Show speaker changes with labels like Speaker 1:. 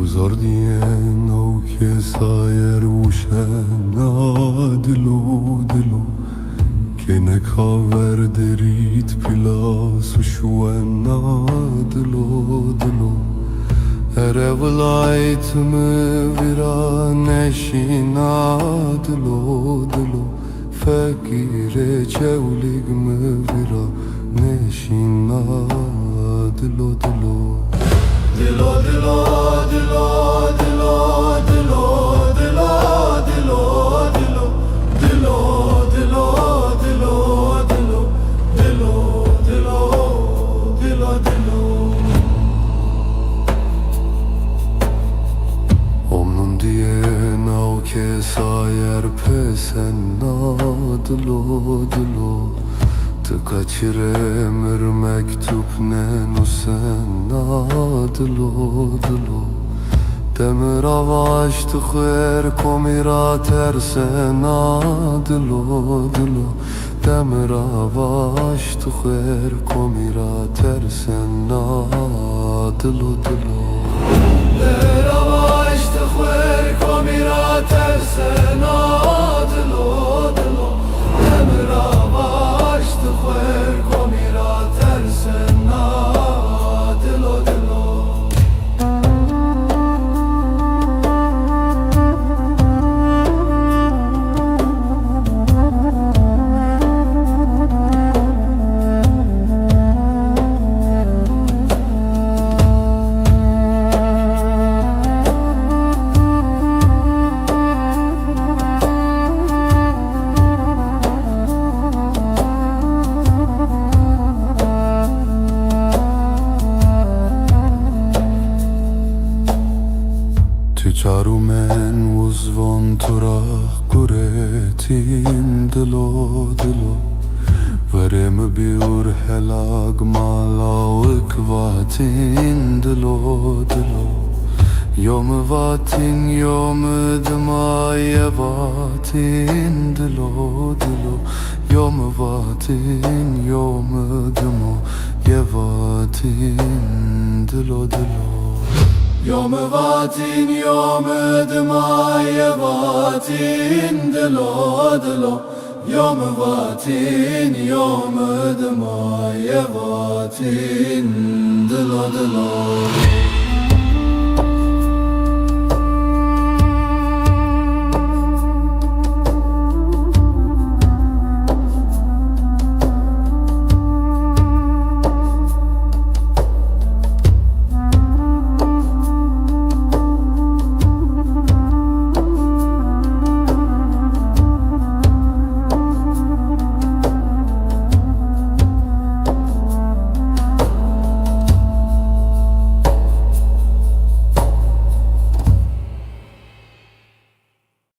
Speaker 1: زردين او كساير وشنا دلو دلو كنك هاور دريت بلاس وشوانا دلو دلو Erevelayt mı viran eşina dilo dilo Fakire çevlig mı viran eşina dilo dilo Dilo dilo dilo dilo dilo dilo dilo dilo dilo dilo dilo dilo dilo dilo dilo dilo Omnun diye nav ke sayer pesen dilo dilo Kaçıremir mektup ne nusen dilo dilo Demir avaş tıkher komira tersen dilo dilo Demir avaş tıkher komira tersen dilo dilo Demir avaş tıkher komira tersen dilo dilo Demir avaş tıkher komira tersen dilo dilo Tücaru men uzvon turah guretin dilo dilo Verem biur helag malawik vatin dilo dilo Yom vatin yom dmaye vatin dilo dilo Yom vatin yom dmaye vatin dilo dilo Yom vatin yom dmaye vatin dilo dilo Yom vatin yom dmaye vatin dilo dilo